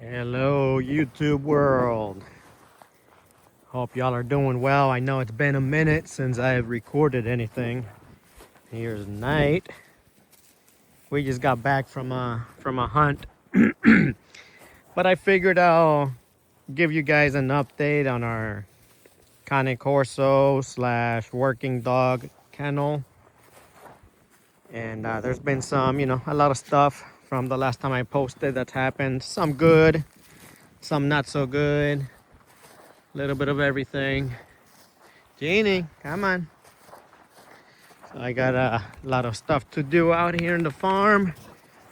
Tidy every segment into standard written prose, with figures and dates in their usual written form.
Hello, YouTube world. Hope y'all are doing well. I know it's been a minute since I have recorded anything. Here's night. We just got back from a hunt, but I figured I'll give you guys an update on our Cane Corso / working dog kennel. And there's been some, a lot of stuff from the last time I posted that's happened. Some good, some not so good. A little bit of everything. Jeannie, come on. So I got a lot of stuff to do out here in the farm,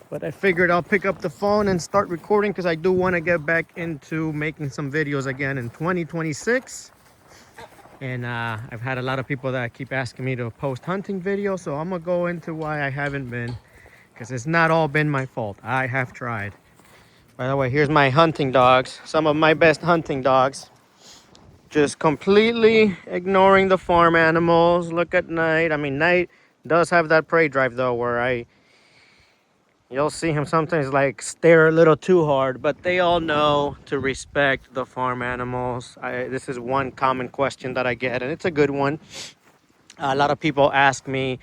but I figured I'll pick up the phone and start recording because I do want to get back into making some videos again in 2026. And I've had a lot of people that keep asking me to post hunting videos, so I'm gonna go into why I haven't been, because it's not all been my fault. I have tried. By the way, here's my hunting dogs, some of my best hunting dogs. Just completely ignoring the farm animals. Look at Night. I mean, Night does have that prey drive though, where you'll see him sometimes like stare a little too hard, but they all know to respect the farm animals. This is one common question that I get, and it's a good one. A lot of people ask me,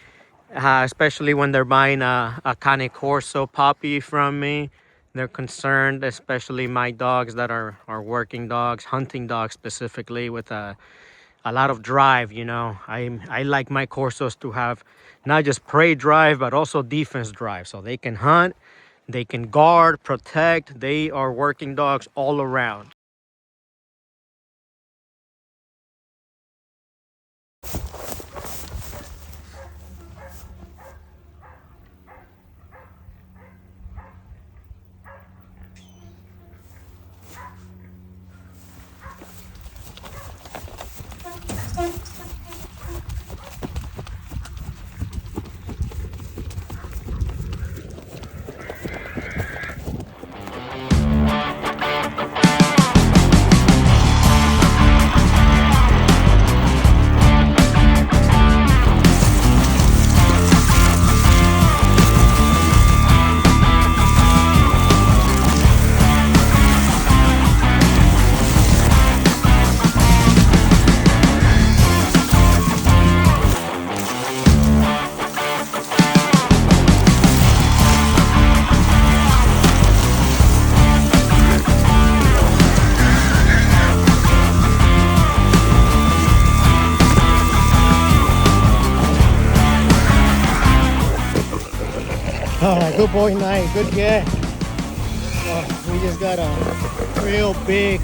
especially when they're buying a Cane Corso puppy from me, they're concerned, especially my dogs that are working dogs, hunting dogs specifically, with a lot of drive. I like my Corsos to have not just prey drive, but also defense drive. So they can hunt, they can guard, protect. They are working dogs all around. All right, good boy, Night. Good get. We just got a real big,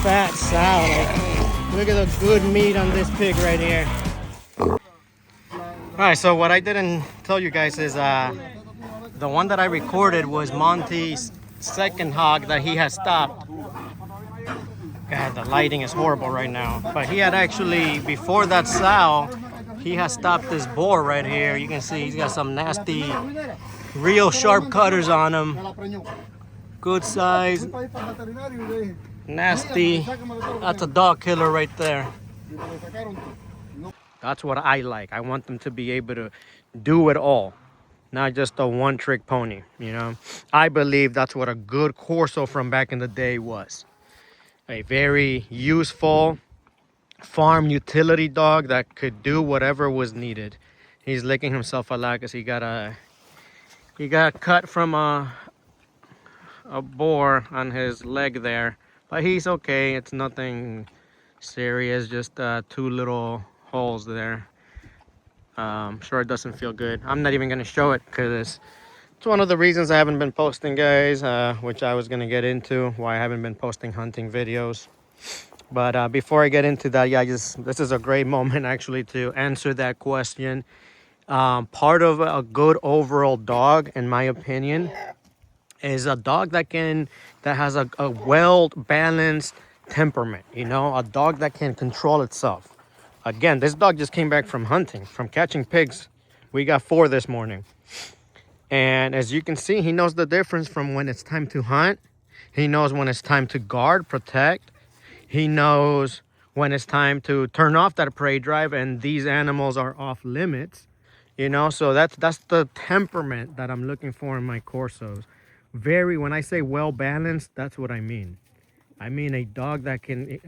fat sow. Look at the good meat on this pig right here. All right, so what I didn't tell you guys is the one that I recorded was Monty's second hog that he has stopped. God, the lighting is horrible right now. But he had actually, before that sow, he has stopped this boar right here. You can see he's got some nasty, real sharp cutters on him. Good size, nasty. That's a dog killer right there. That's what I like. I want them to be able to do it all, not just a one-trick pony. I believe that's what a good Corso from back in the day was. A very useful farm utility dog that could do whatever was needed. He's licking himself a lot because he got cut from a boar on his leg there, but he's okay. It's nothing serious, just two little holes there. Sure, it doesn't feel good. I'm not even gonna show it because it's one of the reasons I haven't been posting, guys, which I was gonna get into why I haven't been posting hunting videos. But before I get into that, yeah, this is a great moment actually to answer that question. Part of a good overall dog, in my opinion, is a dog that has a well-balanced temperament. A dog that can control itself. Again, this dog just came back from hunting, from catching pigs. We got 4 this morning. And as you can see, he knows the difference from when it's time to hunt. He knows when it's time to guard, protect. He knows when it's time to turn off that prey drive and these animals are off limits. So that's the temperament that I'm looking for in my Corsos. Very, when I say well balanced, that's what I mean. I mean a dog that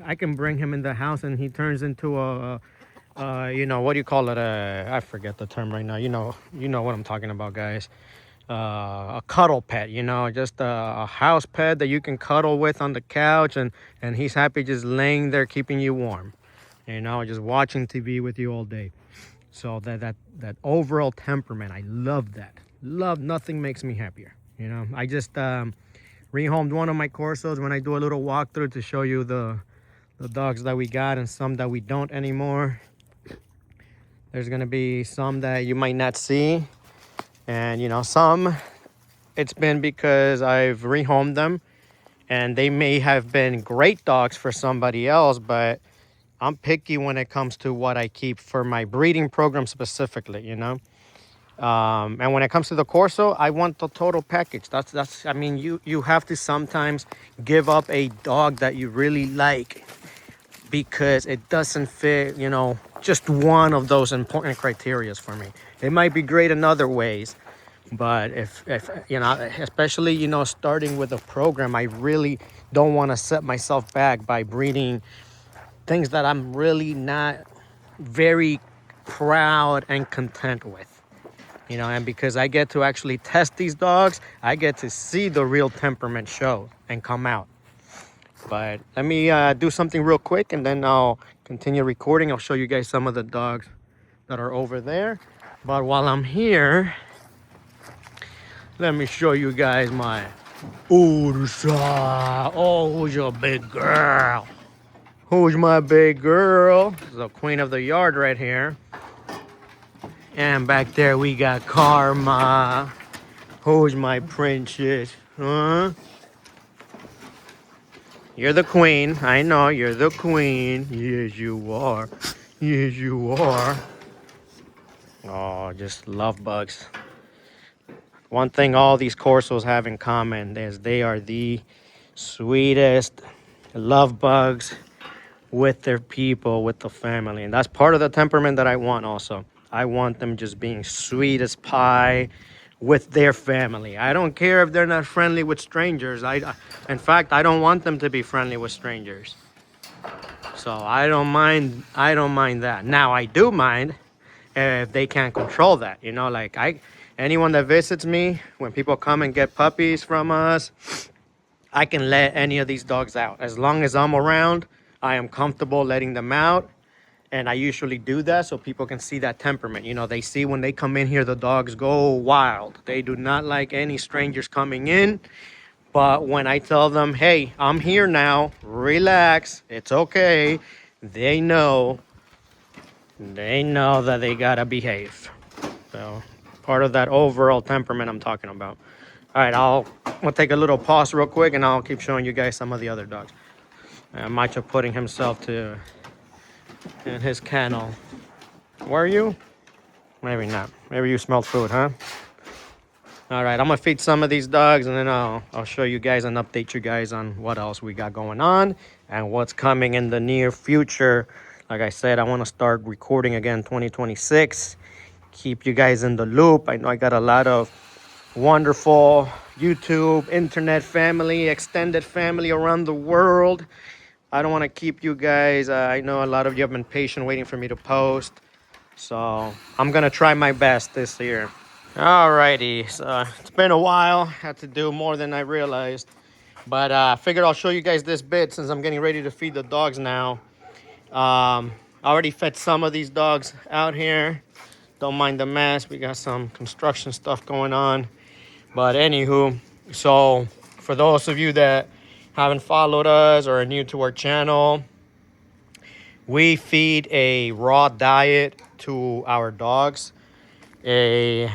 I can bring him in the house and he turns into you know, what do you call it? I forget the term right now. You know what I'm talking about, guys. A cuddle pet, you know, just a house pet that you can cuddle with on the couch, and he's happy just laying there keeping you warm, you know, just watching TV with you all day. So that overall temperament, I love that. Love, nothing makes me happier. You know, I just rehomed one of my Corsos when I do a little walkthrough to show you the dogs that we got and some that we don't anymore. There's gonna be some that you might not see, and you know, some it's been because I've rehomed them and they may have been great dogs for somebody else, but I'm picky when it comes to what I keep for my breeding program specifically, you know. And when it comes to the Corso, I want the total package. That's. I mean, you have to sometimes give up a dog that you really like because it doesn't fit, you know, just one of those important criterias for me. It might be great in other ways, but if you know, especially, you know, starting with a program, I really don't want to set myself back by breeding things that I'm really not very proud and content with. You know, and because I get to actually test these dogs, I get to see the real temperament show and come out. But let me do something real quick and then I'll continue recording. I'll show you guys some of the dogs that are over there. But while I'm here, let me show you guys my Ursa. Oh, who's your big girl? Who's my big girl? The queen of the yard right here. And back there we got Karma. Who's my princess? Huh? You're the queen. I know, you're the queen. Yes, you are. Yes, you are. Oh, just love bugs. One thing all these Corsos have in common is they are the sweetest love bugs with their people, with the family. And that's part of the temperament that I want also. I want them just being sweet as pie with their family. I don't care if they're not friendly with strangers. In fact, I don't want them to be friendly with strangers. So I don't mind that. Now I do mind if they can't control that. You know, like anyone that visits me, when people come and get puppies from us, I can let any of these dogs out. As long as I'm around, I am comfortable letting them out. And I usually do that so people can see that temperament. You know, they see when they come in here, the dogs go wild. They do not like any strangers coming in. But when I tell them, hey, I'm here now, relax, it's okay, they know that they gotta behave. So part of that overall temperament I'm talking about. All right, I'll take a little pause real quick and I'll keep showing you guys some of the other dogs. Macho putting himself to in his kennel. Were you? Maybe not. Maybe you smelled food, huh? All right, I'm gonna feed some of these dogs and then I'll show you guys and update you guys on what else we got going on and what's coming in the near future. Like I said, I want to start recording again 2026. Keep you guys in the loop. I know I got a lot of wonderful YouTube, internet family, extended family around the world. I don't want to keep you guys. I know a lot of you have been patient waiting for me to post. So I'm going to try my best this year. Alrighty, so it's been a while. Had to do more than I realized. But I figured I'll show you guys this bit since I'm getting ready to feed the dogs now. I already fed some of these dogs out here. Don't mind the mess. We got some construction stuff going on. But anywho, so for those of you that haven't followed us or are new to our channel, we feed a raw diet to our dogs. It's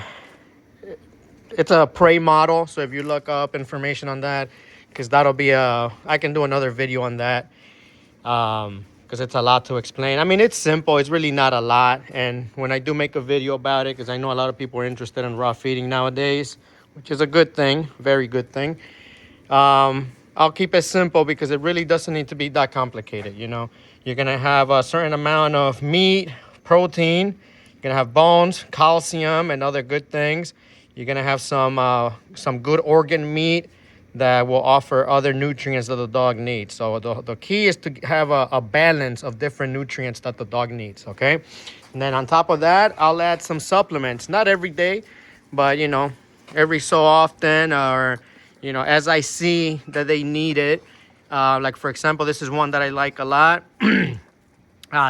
a prey model, so if you look up information on that, because that'll be I can do another video on that, because it's a lot to explain. I mean, it's simple, it's really not a lot, and when I do make a video about it, because I know a lot of people are interested in raw feeding nowadays, which is a good thing, very good thing. I'll keep it simple because it really doesn't need to be that complicated. You know, you're gonna have a certain amount of meat, protein, you're gonna have bones, calcium, and other good things. You're gonna have some good organ meat that will offer other nutrients that the dog needs. So the key is to have a balance of different nutrients that the dog needs, okay? And then on top of that, I'll add some supplements. Not every day, but you know, every so often, or you know, as I see that they need it. Like for example, this is one that I like a lot.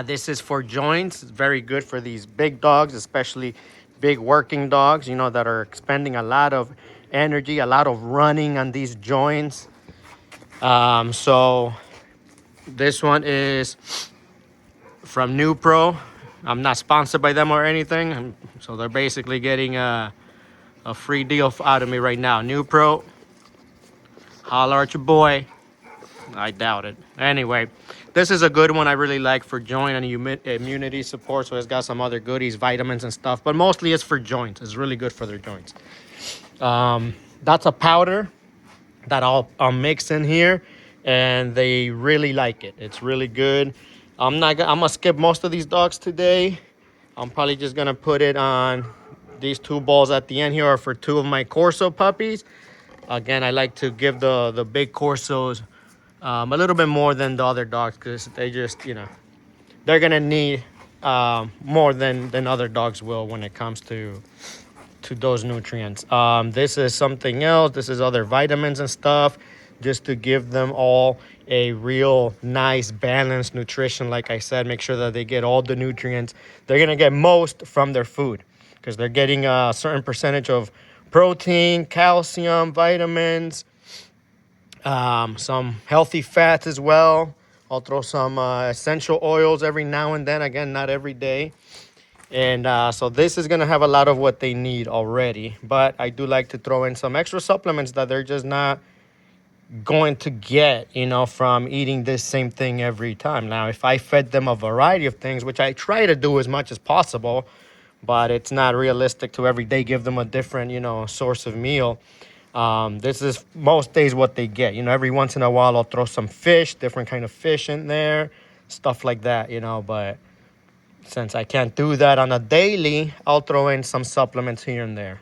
This is for joints. It's very good for these big dogs, especially big working dogs, you know, that are expending a lot of energy, a lot of running on these joints. So this one is from NuPro. I'm not sponsored by them or anything. So they're basically getting a free deal out of me right now. NuPro, holler at your boy. I doubt it. Anyway, this is a good one I really like for joint and immunity support. So it's got some other goodies, vitamins and stuff, but mostly it's for joints. It's really good for their joints. That's a powder that I'll mix in here, and they really like it. It's really good. I'm gonna skip most of these dogs today. I'm probably just gonna put it on these 2 balls at the end here, are for 2 of my Corso puppies. Again, I like to give the big Corsos a little bit more than the other dogs, because they just, you know, they're gonna need more than other dogs will when it comes to those nutrients. This is something else. This is other vitamins and stuff, just to give them all a real nice balanced nutrition. Like I said, make sure that they get all the nutrients they're gonna get most from their food, because they're getting a certain percentage of protein, calcium, vitamins, some healthy fats as well. I'll throw some essential oils every now and then. Again, not every day. And so this is going to have a lot of what they need already. But I do like to throw in some extra supplements that they're just not going to get, you know, from eating this same thing every time. Now, if I fed them a variety of things, which I try to do as much as possible, but it's not realistic to every day give them a different, you know, source of meal. This is most days what they get. You know, every once in a while I'll throw some fish, different kind of fish in there, stuff like that, you know. But since I can't do that on a daily, I'll throw in some supplements here and there.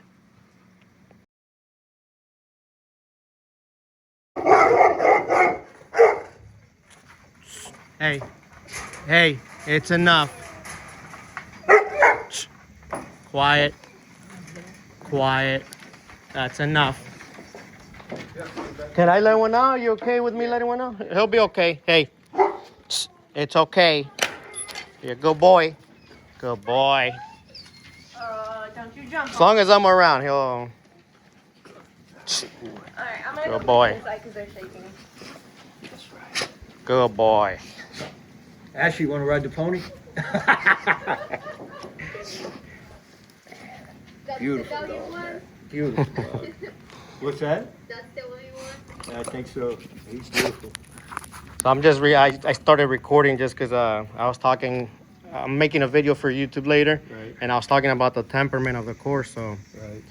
Hey, it's enough. Quiet. That's enough. Can I let one out? You okay with me letting one out? He'll be okay. Hey, it's okay. You're a good boy. Good boy. Don't you jump. As long as I'm around, he'll. Alright, I'm gonna Good boy. inside because they're shaking. Good boy. Ashley, you want to ride the pony? Beautiful dog. Beautiful dog. What's that? That's the one you want? I think so. He's beautiful. So I'm just I started recording just because I was talking. I'm making a video for YouTube later, Right. and I was talking about the temperament of the Corso. Right.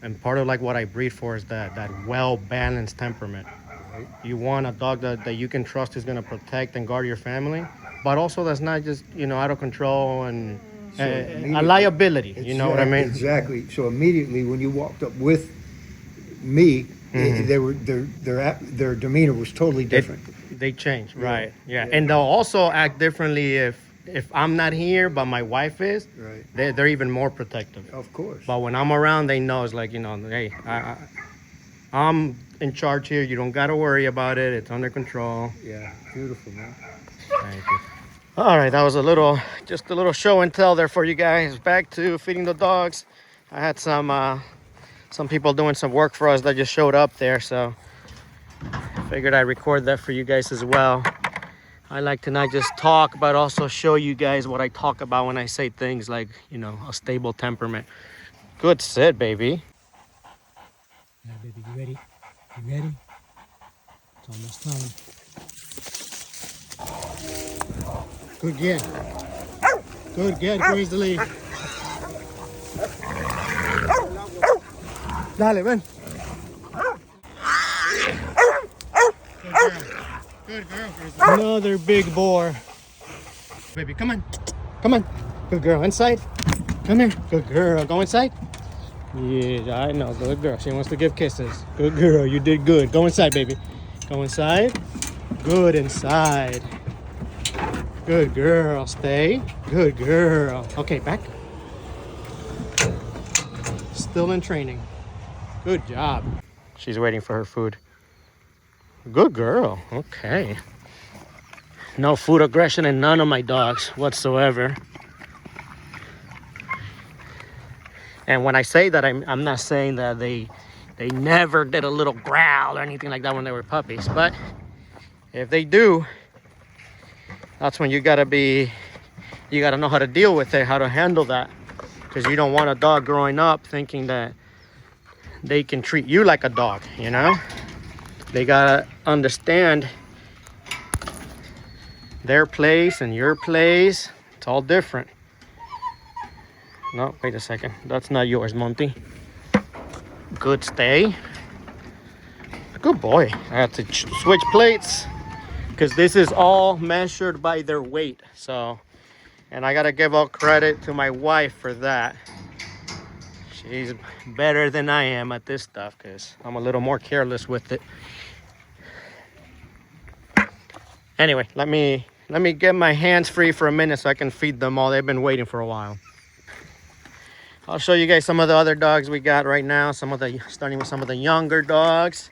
And part of like what I breed for is that well balanced temperament. Right. You want a dog that you can trust is going to protect and guard your family, but also that's not just, you know, out of control and So a immediately- liability. You know what I mean? Exactly. So immediately when you walked up with me, they were their demeanor was totally different. They change, Yeah, right? Yeah. yeah. And they'll also act differently if I'm not here, but my wife is. Right. They're even more protective. Of course. But when I'm around, they know it's like, you know, hey, I'm in charge here. You don't got to worry about it. It's under control. Yeah. Beautiful, man. Thank you. All right, that was just a little show and tell there for you guys. Back to feeding the dogs. I had some people doing some work for us that just showed up there, so I figured I'd record that for you guys as well. I like to not just talk, but also show you guys what I talk about when I say things like, you know, a stable temperament. Good sit, baby. Yeah, baby, you ready? You ready? It's almost time. Good get. Good get, praise the lead. Dale, ven. Good girl. Another big boar. Baby, come on. Come on. Good girl. Inside. Come here. Good girl. Go inside. Yeah, I know. Good girl. She wants to give kisses. Good girl. You did good. Go inside, baby. Go inside. Good inside. Good girl. Stay. Good girl. Okay, back. Still in training. Good job. She's waiting for her food. Good girl. Okay. No food aggression in none of my dogs whatsoever. And when I say that, I'm not saying that they never did a little growl or anything like that when they were puppies. But if they do, that's when you gotta know how to deal with it, how to handle that. Because you don't want a dog growing up thinking that they can treat you like a dog, you know? They gotta understand their place and your place. It's all different. No, wait a second. That's not yours, Monty. Good stay. Good boy. I have to switch plates because this is all measured by their weight. So, and I gotta give all credit to my wife for that. She's better than I am at this stuff because I'm a little more careless with it. Anyway, let me get my hands free for a minute so I can feed them all. They've been waiting for a while. I'll show you guys some of the other dogs we got right now. Starting with some of the younger dogs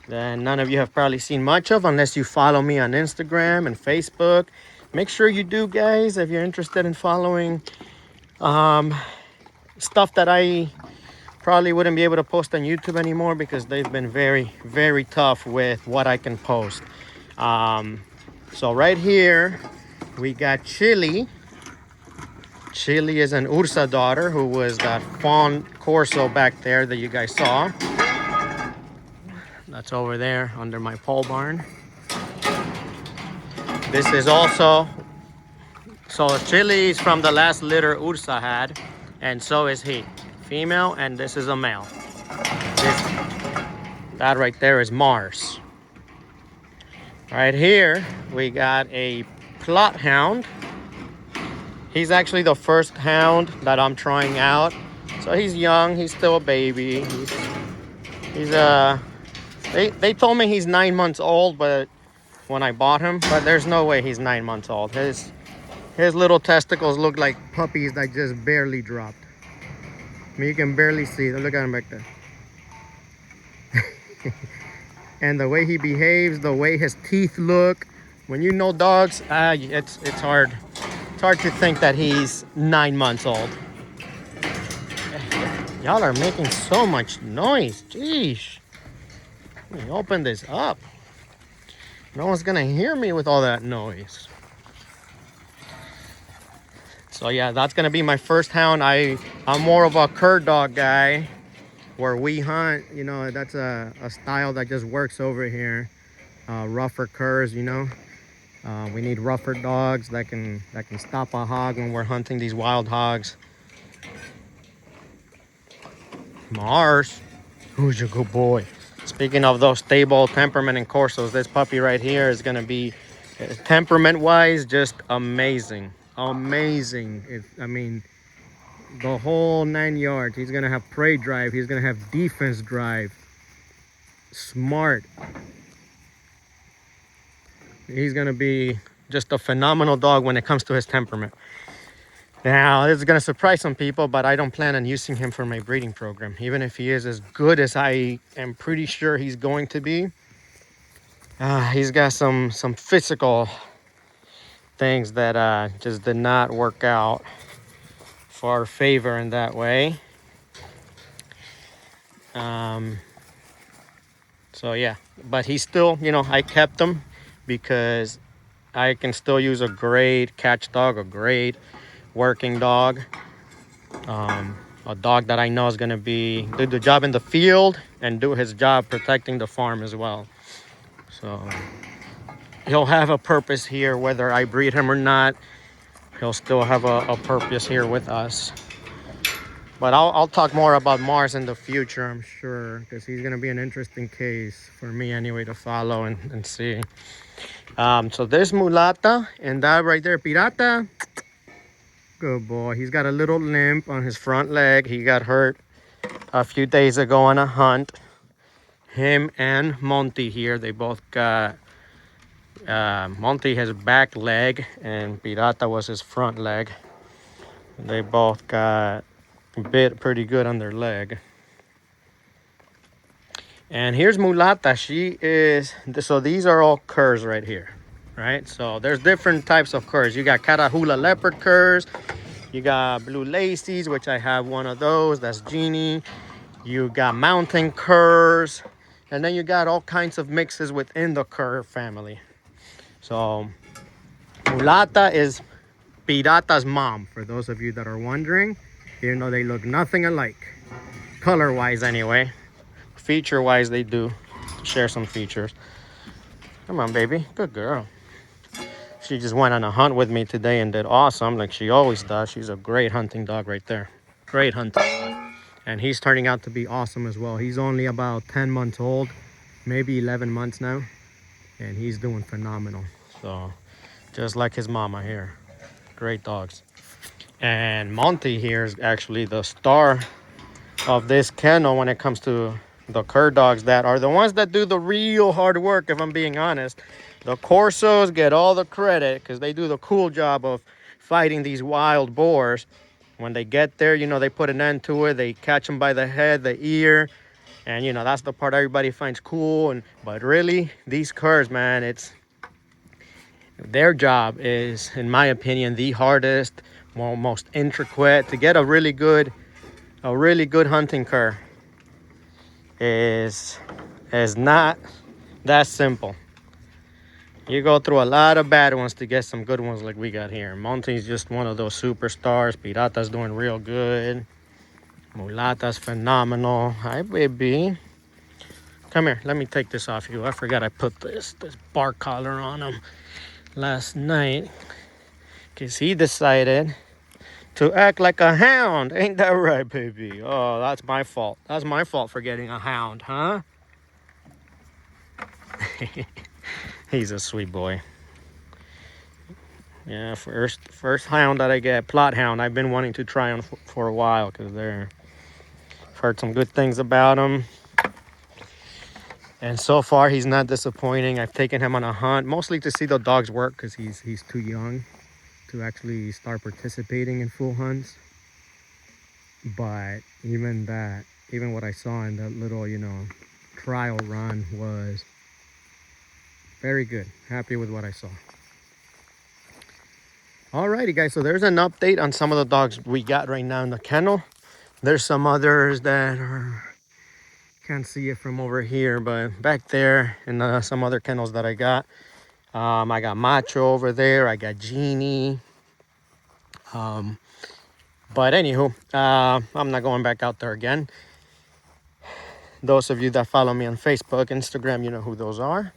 that none of you have probably seen much of unless you follow me on Instagram and Facebook. Make sure you do, guys, if you're interested in following stuff that I probably wouldn't be able to post on YouTube anymore because they've been very, very tough with what I can post. So right here, we got Chili. Chili is an Ursa daughter who was that fawn Corso back there that you guys saw. That's over there under my pole barn. This is also, so Chili is from the last litter Ursa had, and so is he. Female, and this is a male. That right there is Mars. Right here, we got a Plot Hound. He's actually the first hound that I'm trying out. So he's young, he's still a baby. They told me he's 9 months old, but when I bought him, but there's no way he's 9 months old. His little testicles look like puppies that just barely dropped. I mean, you can barely see them. Look at him back there. And the way he behaves, the way his teeth look. When you know dogs, it's hard. It's hard to think that he's 9 months old. Y'all are making so much noise. Jeez. Let me open this up. No one's gonna hear me with all that noise. So yeah, that's gonna be my first hound. I'm more of a cur dog guy. Where we hunt, you know, that's a style that just works over here. Rougher curs, you know. We need rougher dogs that can stop a hog when we're hunting these wild hogs. Mars, who's your good boy? Speaking of those stable temperament and Corsos, this puppy right here is gonna be temperament-wise just amazing, amazing. I mean, the whole 9 yards. He's gonna have prey drive. He's gonna have defense drive. Smart. He's gonna be just a phenomenal dog when it comes to his temperament. Now, this is gonna surprise some people, but I don't plan on using him for my breeding program. Even if he is as good as I am pretty sure he's going to be, he's got some physical things that just did not work out for our favor in that way. So yeah, but he's still, you know, I kept him because I can still use a great catch dog, a great working dog, a dog that I know is going to do the job in the field and do his job protecting the farm as well. So he'll have a purpose here whether I breed him or not. He'll still have a purpose here with us. But I'll talk more about Mars in the future, I'm sure, because he's going to be an interesting case for me anyway to follow and see. So there's Mulata, and that right there, Pirata. Good boy. He's got a little limp on his front leg. He got hurt a few days ago on a hunt. Him and Monty here, they both got, Monty his back leg and Pirata was his front leg. They both got bit pretty good on their leg. And here's Mulata. She is, so these are all curs right here, right? So there's different types of curs. You got Catahoula leopard curs. You got blue lacies, which I have one of those. That's Genie. You got mountain curs. And then you got all kinds of mixes within the cur family. So Mulata is Pirata's mom, for those of you that are wondering. Even though they look nothing alike. Color-wise anyway. Feature-wise, they do share some features. Come on, baby. Good girl. She just went on a hunt with me today and did awesome, like she always does. She's a great hunting dog right there. Great hunting dog. And he's turning out to be awesome as well. He's only about 10 months old, maybe 11 months now. And he's doing phenomenal. So, just like his mama here. Great dogs. And Monty here is actually the star of this kennel when it comes to the cur dogs that are the ones that do the real hard work, if I'm being honest. The Corsos get all the credit because they do the cool job of fighting these wild boars. When they get there, you know, they put an end to it. They catch them by the head, the ear. And, you know, that's the part everybody finds cool. But really, these curs, man, their job is, in my opinion, the hardest, most intricate. To get a really good hunting cur is not that simple. You go through a lot of bad ones to get some good ones like we got here. Monty's just one of those superstars. Pirata's doing real good. Mulata's phenomenal. Hi, baby. Come here. Let me take this off you. I forgot I put this bark collar on him last night because he decided to act like a hound. Ain't that right, baby? Oh, that's my fault. That's my fault for getting a hound, huh? He's a sweet boy. Yeah, first hound that I get, plot hound. I've been wanting to try on for a while because I've heard some good things about him. And so far, he's not disappointing. I've taken him on a hunt, mostly to see the dogs work because he's too young to actually start participating in full hunts. But even what I saw in that little, you know, trial run was very good. Happy with what I saw. Alrighty, guys, so there's an update on some of the dogs we got right now in the kennel. There's some others that can't see it from over here, but back there in some other kennels that I got. I got Macho over there. I got Genie. But anywho, I'm not going back out there again. Those of you that follow me on Facebook, Instagram, you know who those are.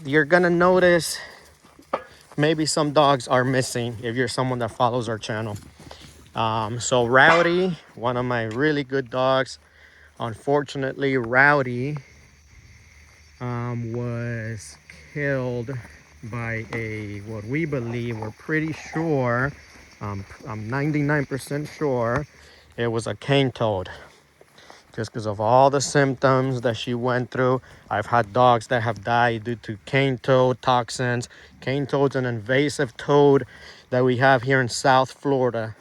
You're gonna notice maybe some dogs are missing if you're someone that follows our channel. So Rowdy, one of my really good dogs. Unfortunately, Rowdy was killed by what we believe, we're pretty sure, I'm 99% sure it was a cane toad. Just because of all the symptoms that she went through. I've had dogs that have died due to cane toad toxins. Cane toad's an invasive toad that we have here in South Florida,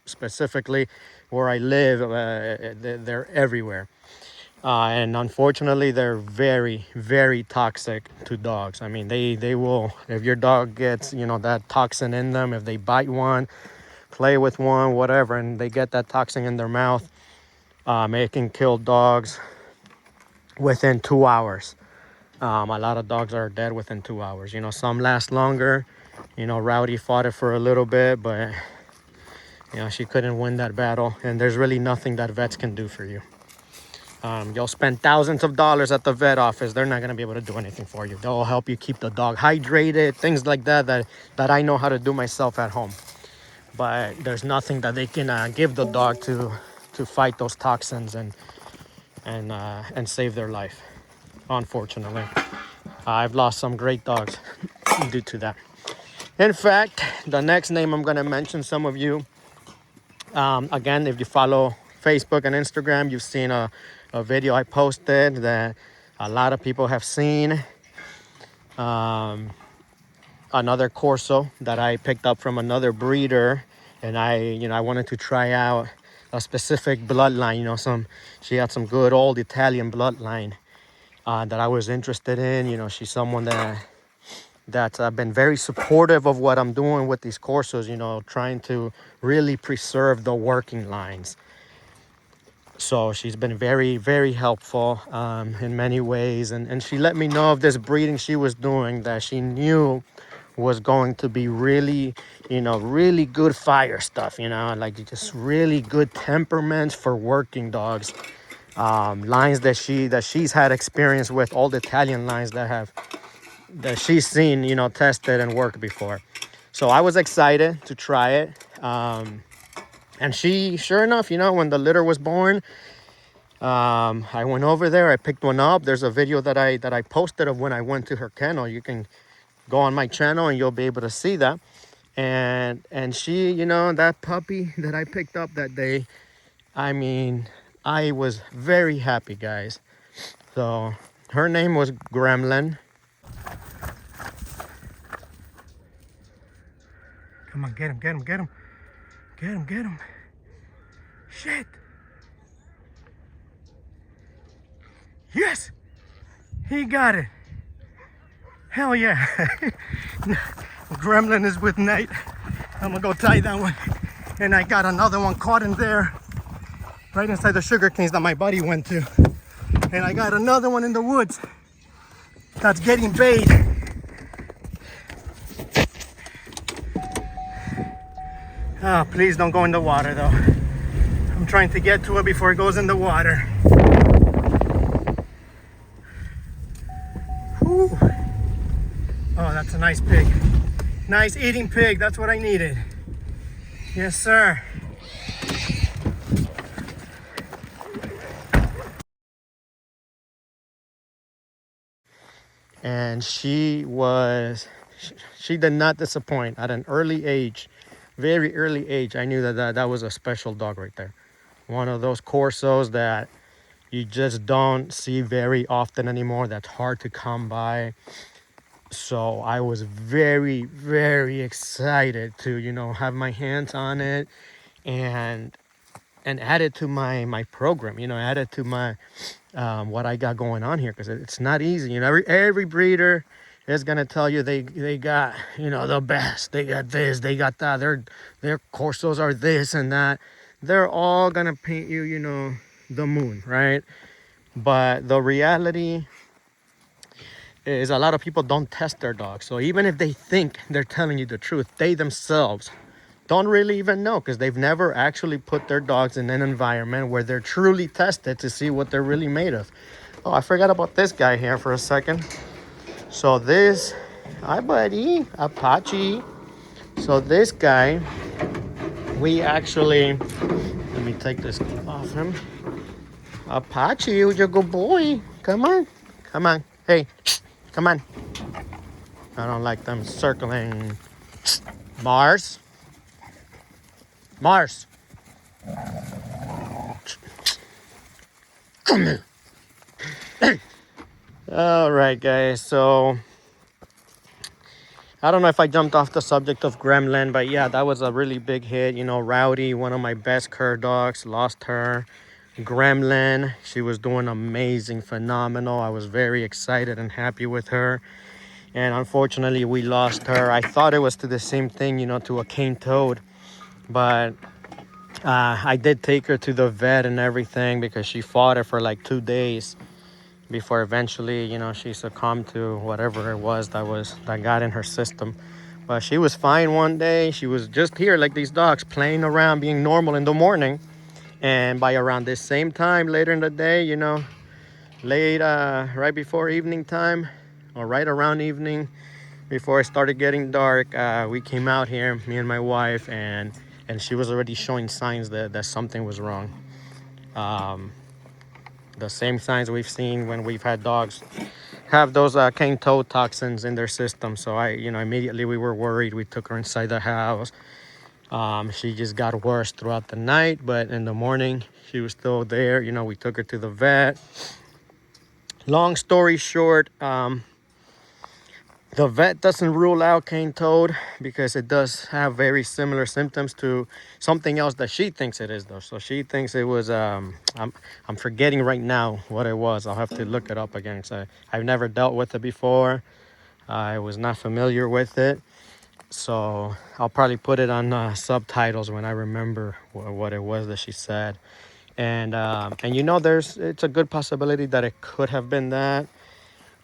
specifically where I live. They're everywhere. And unfortunately, they're very, very toxic to dogs. I mean, they will, if your dog gets, you know, that toxin in them, if they bite one, play with one, whatever, and they get that toxin in their mouth, it can kill dogs within 2 hours. A lot of dogs are dead within 2 hours. You know, some last longer. You know, Rowdy fought it for a little bit, but, you know, she couldn't win that battle. And there's really nothing that vets can do for you. You'll spend thousands of dollars at the vet office. They're not going to be able to do anything for you. They'll help you keep the dog hydrated, things like that I know how to do myself at home. But there's nothing that they can give the dog to fight those toxins and save their life. Unfortunately, I've lost some great dogs due to that. In fact, the next name I'm going to mention, some of you, again, if you follow Facebook and Instagram, you've seen a video I posted that a lot of people have seen. Another Corso that I picked up from another breeder, and I wanted to try out a specific bloodline. She had some good old Italian bloodline that I was interested in. She's someone that's been very supportive of what I'm doing with these Corsos, trying to really preserve the working lines. So she's been very, very helpful in many ways. And she let me know of this breeding she was doing that she knew was going to be really, really good fire stuff, like just really good temperaments for working dogs. Lines that she's had experience with, all the Italian lines that she's seen, tested and worked before. So I was excited to try it. And she, sure enough, when the litter was born, I went over there, I picked one up. There's a video that I posted of when I went to her kennel. You can go on my channel and you'll be able to see that. And she, that puppy that I picked up that day, I was very happy, guys. So her name was Gremlin. Come on, get him. Get him. Shit. Yes, he got it. Hell yeah. Gremlin is with Nate. I'm gonna go tie that one. And I got another one caught in there, right inside the sugar canes that my buddy went to. And I got another one in the woods that's getting bait. Oh, please don't go in the water though. I'm trying to get to it before it goes in the water. Whew. Oh, that's a nice pig. Nice eating pig, that's what I needed. Yes, sir. And she did not disappoint at an early age, very early age. I knew that was a special dog right there. One of those Corsos that you just don't see very often anymore. That's hard to come by. So I was very, very excited to, have my hands on it and add it to my program, add it to my what I got going on here, because it's not easy. Every breeder is gonna tell you they got the best. They got this, they got that. Their Corsos are this and that. They're all gonna paint you, the moon, right? But the reality is a lot of people don't test their dogs. So even if they think they're telling you the truth, they themselves don't really even know, because they've never actually put their dogs in an environment where they're truly tested to see what they're really made of. Oh, I forgot about this guy here for a second. So this, hi buddy, Apache. So this guy, we actually, let me take this off him. Apache, you're a good boy. Come on. Hey, come on. I don't like them circling. Mars. Come here. All right, guys. So I don't know if I jumped off the subject of Gremlin, but yeah, that was a really big hit. Rowdy, one of my best cur dogs, lost her. Gremlin, she was doing amazing, phenomenal. I was very excited and happy with her. And unfortunately, we lost her. I thought it was to the same thing, to a cane toad. But I did take her to the vet and everything, because she fought it for like 2 days before eventually, she succumbed to whatever it was that got in her system. But she was fine one day. She was just here like these dogs, playing around, being normal in the morning. And by around this same time later in the day, late right before evening time, or right around evening, before it started getting dark, we came out here, me and my wife, and she was already showing signs that something was wrong. The same signs we've seen when we've had dogs have those cane toad toxins in their system. So immediately we were worried. We took her inside the house. She just got worse throughout the night, but in the morning she was still there. You know, we took her to the vet. Long story short, the vet doesn't rule out cane toad because it does have very similar symptoms to something else that she thinks it is, though. So she thinks it was I'm forgetting right now what it was. I'll have to look it up again. So I've never dealt with it before. I was not familiar with it. So I'll probably put it on subtitles when I remember what it was that she said. And you know, it's a good possibility that it could have been that,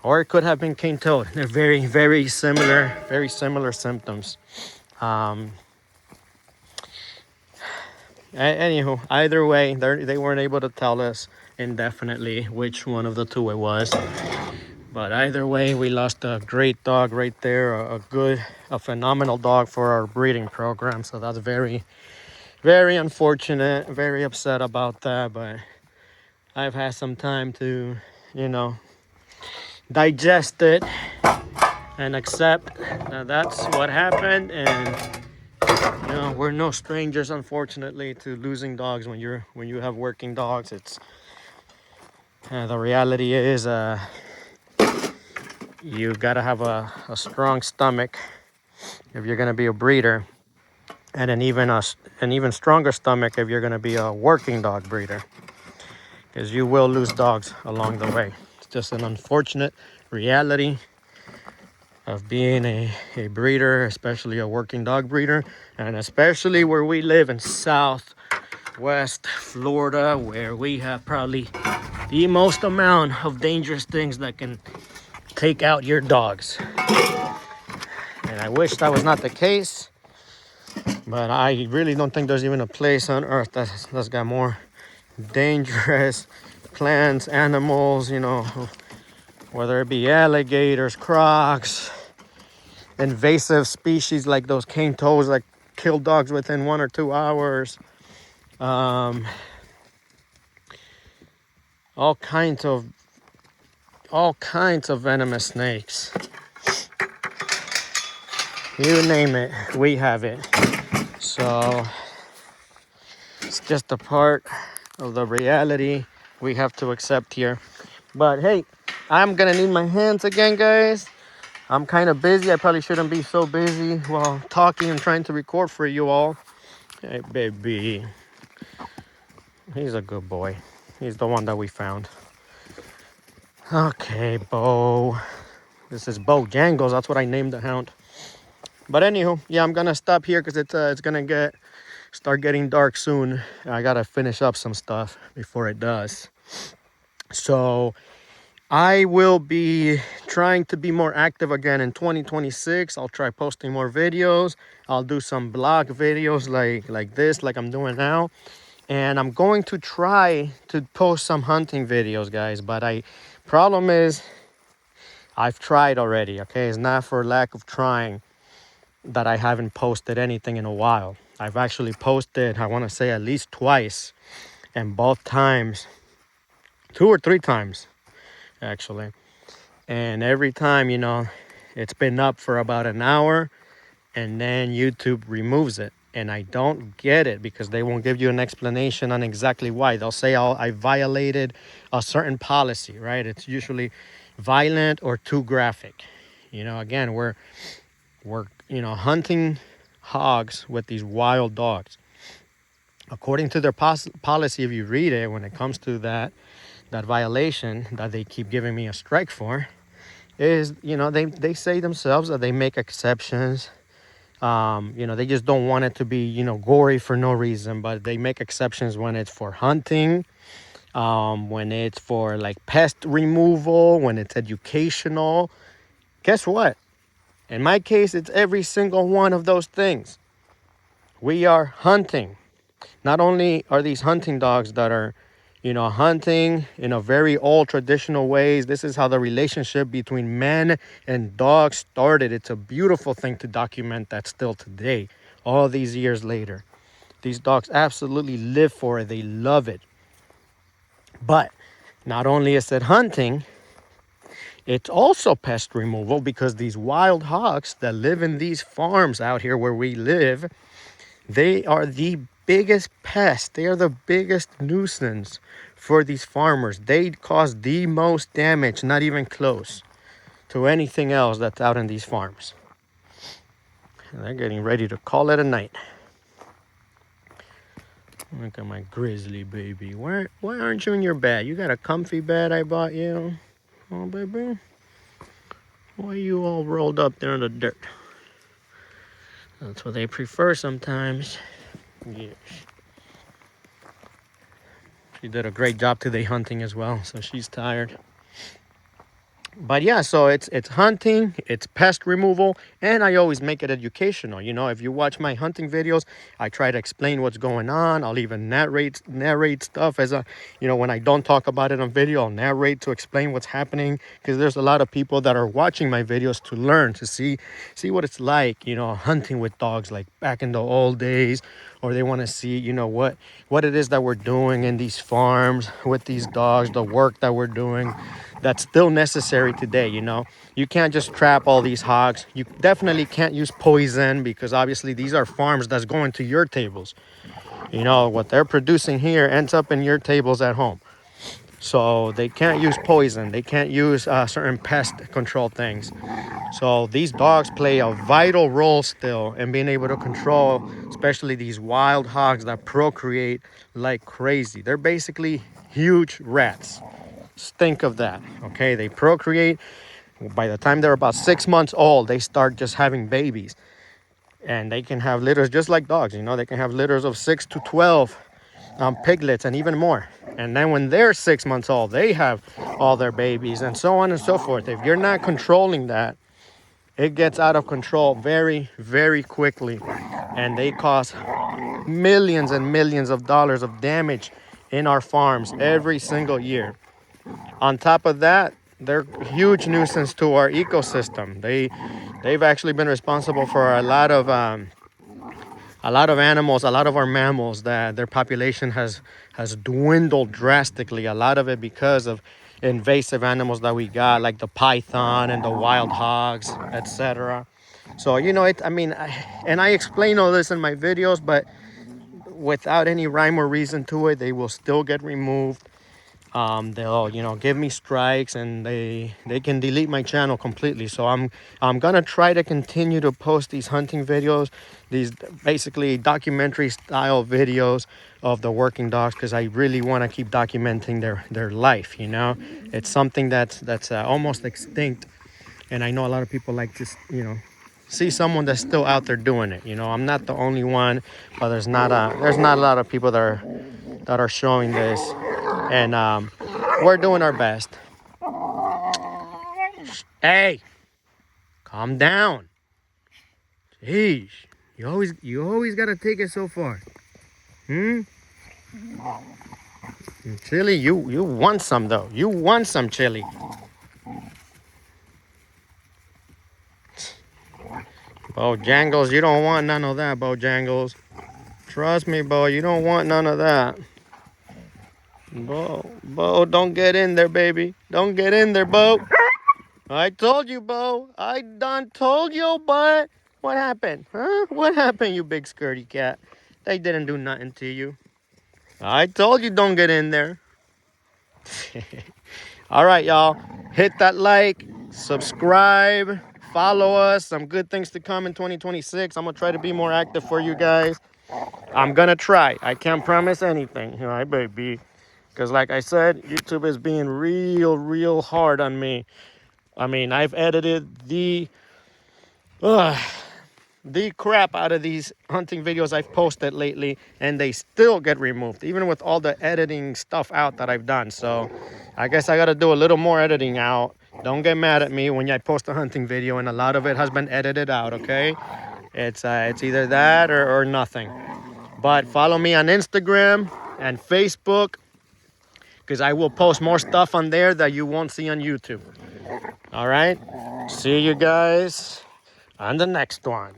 or it could have been cane toad. They're very similar symptoms. Anywho, either way, they weren't able to tell us indefinitely which one of the two it was. But either way, we lost a great dog right there, a phenomenal dog for our breeding program. So that's very unfortunate, very upset about that. But I've had some time to, you know, digest it and accept that that's what happened. And you know, we're no strangers, unfortunately, to losing dogs when you have working dogs. It's the reality is you gotta have a strong stomach if you're gonna be a breeder, and an even stronger stomach if you're gonna be a working dog breeder, because you will lose dogs along the way. It's just an unfortunate reality of being a breeder, especially a working dog breeder, and especially where we live in Southwest Florida, where we have probably the most amount of dangerous things that can take out your dogs. And I wish that was not the case, but I really don't think there's even a place on earth that's got more dangerous plants, animals, you know, whether it be alligators, crocs, invasive species like those cane toads that kill dogs within 1 or 2 hours, all kinds of venomous snakes. You name it, we have it. So it's just a part of the reality we have to accept here. But hey, I'm gonna need my hands again, guys. I'm kind of busy. I probably shouldn't be so busy while talking and trying to record for you all. Hey, baby. He's a good boy. He's the one that we found. Okay, Bo. This is Bojangles. That's what I named the hound. But anywho, yeah, I'm gonna stop here because it's gonna start getting dark soon. I gotta finish up some stuff before it does. So I will be trying to be more active again in 2026. I'll try posting more videos. I'll do some blog videos like this, like I'm doing now. And I'm going to try to post some hunting videos, guys. But problem is, I've tried already, okay? It's not for lack of trying that I haven't posted anything in a while. I've actually posted, I want to say, at least twice. And both times, 2 or 3 times, actually. And every time, you know, it's been up for about an hour and then YouTube removes it. And I don't get it because they won't give you an explanation on exactly why. They'll say, oh, I violated a certain policy, right? It's usually violent or too graphic. You know, again, we're you know, hunting hogs with these wild dogs. According to their policy, if you read it, when it comes to that violation that they keep giving me a strike for, is, you know, they say themselves that they make exceptions. You know, they just don't want it to be, you know, gory for no reason, but they make exceptions when it's for hunting, when it's for like pest removal, when it's educational. Guess what? In my case, it's every single one of those things. We are hunting. Not only are these hunting dogs that are, you know, hunting in a very old traditional ways. This is how the relationship between men and dogs started. It's a beautiful thing to document that still today, all these years later. These dogs absolutely live for it. They love it. But not only is it hunting, it's also pest removal, because these wild hogs that live in these farms out here where we live, They are the biggest pest. They are the biggest nuisance for these farmers. They cause the most damage, not even close to anything else that's out in these farms. And they're getting ready to call it a night. Look at my grizzly baby. Why aren't you in your bed? You got a comfy bed I bought you. Oh, baby. Why are you all rolled up there in the dirt? That's what they prefer sometimes. Yes. She did a great job today hunting as well, so she's tired. But yeah, so it's hunting, it's pest removal, and I always make it educational. You know, if you watch my hunting videos, I try to explain what's going on. I'll even narrate stuff as a, you know, when I don't talk about it on video, I'll narrate to explain what's happening, because there's a lot of people that are watching my videos to learn, to see what it's like, you know, hunting with dogs like back in the old days, or they want to see, you know, what it is that we're doing in these farms with these dogs, the work that we're doing that's still necessary today. You know, you can't just trap all these hogs. You definitely can't use poison, because obviously these are farms that's going to your tables. You know, what they're producing here ends up in your tables at home. So they can't use poison. They can't use certain pest control things. So these dogs play a vital role still in being able to control, especially these wild hogs that procreate like crazy. They're basically huge rats. Just think of that, okay? They procreate. By the time they're about 6 months old, they start just having babies. And they can have litters just like dogs, you know? They can have litters of 6 to 12 piglets and even more. And then when they're 6 months old, they have all their babies and so on and so forth. If you're not controlling that, it gets out of control very, very quickly. And they cause millions and millions of dollars of damage in our farms every single year. On top of that, they're huge nuisance to our ecosystem. They've actually been responsible for a lot of animals, a lot of our mammals, that their population has dwindled drastically. A lot of it because of invasive animals that we got, like the python and the wild hogs, etc. So, you know, I explain all this in my videos, but without any rhyme or reason to it, they will still get removed. They'll, you know, give me strikes, and they can delete my channel completely. So I'm gonna try to continue to post these hunting videos, these basically documentary style videos of the working dogs, because I really want to keep documenting their life. You know, it's something that's almost extinct, and I know a lot of people like to, you know, see someone that's still out there doing it. You know, I'm not the only one, but there's not a lot of people that are showing this. And we're doing our best. Hey, calm down. Jeez, you always gotta take it so far. Chili, you want some though. You want some chili. Bojangles, you don't want none of that, Bojangles. Trust me, Bo, you don't want none of that. Bo, don't get in there, baby. Don't get in there, Bo. I told you, Bo. I done told you, but what happened? Huh? What happened, you big skirty cat? They didn't do nothing to you. I told you don't get in there. All right, y'all. Hit that like, subscribe, follow us. Some good things to come in 2026. I'm going to try to be more active for you guys. I'm going to try. I can't promise anything. All right, baby. Because like I said, YouTube is being real hard on me. I mean, I've edited the crap out of these hunting videos I've posted lately, and they still get removed, even with all the editing stuff out that I've done. So I guess I got to do a little more editing out. Don't get mad at me when I post a hunting video and a lot of it has been edited out, okay? It's either that or nothing. But follow me on Instagram and Facebook, because I will post more stuff on there that you won't see on YouTube. All right? See you guys on the next one.